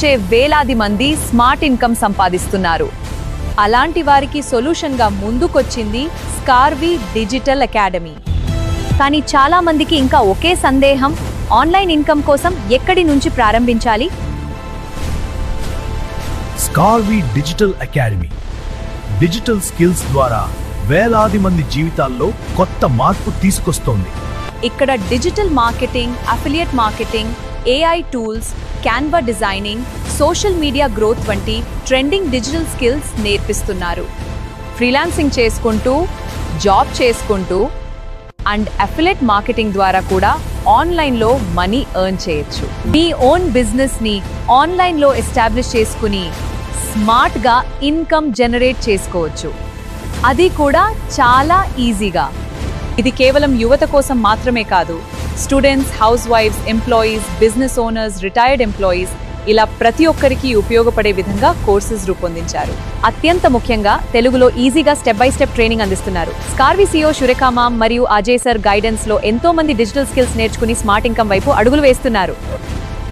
వేలాది మంది smart income సంపాదిస్తున్నారు. అలాంటి వారికి సొల్యూషన్గా ముందుకొచ్చింది స్కార్వీ డిజిటల్ అకాడమీ. కానీ చాలా మందికి ఇంకా ఒకే సందేహం, ఆన్లైన్ ఇన్కమ్ కోసం ఎక్కడి నుంచి ప్రారంభించాలి? స్కార్వీ డిజిటల్ అకాడమీ డిజిటల్ స్కిల్స్ ద్వారా వేలాది మంది జీవితాల్లో కొత్త మార్పు తీసుకొస్తోంది. ఇక్కడ digital marketing, affiliate marketing, AI tools, Canva designing, social media growth వంటి ట్రెండింగ్ డిజిటల్ స్కిల్స్ నేర్పిస్తున్నారు. ఫ్రీలాన్సింగ్ చేసుకుంటూ, జాబ్ చేసుకుంటూ అండ్ అఫిలియేట్ మార్కెటింగ్ ద్వారా కూడా ఆన్లైన్లో మనీ ఎర్న్ చేయొచ్చు. మీ ఓన్ బిజినెస్ని ఆన్లైన్లో ఎస్టాబ్లిష్ చేసుకుని స్మార్ట్గా ఇన్కమ్ జనరేట్ చేసుకోవచ్చు. అది కూడా చాలా ఈజీగా. ఇది కేవలం యువత కోసం మాత్రమే కాదు, స్టూడెంట్స్, హౌస్ వైఫ్స్, employees, business owners, retired employees ఇలా ప్రతి ఒక్కరికి ఉపయోగపడే విధంగా కోర్సెస్ రూపొందించారు. అత్యంత ముఖ్యంగా తెలుగులో ఈజీగా స్టెప్ బై స్టెప్ ట్రైనింగ్ అందిస్తున్నారు. స్కార్వీ CEO శురేఖా మామ్ మరియు అజయ్ సర్ గైడెన్స్ లో ఎంతో మంది డిజిటల్ స్కిల్స్ నేర్చుకుని స్మార్ట్ ఇన్కమ్ వైపు అడుగులు వేస్తున్నారు.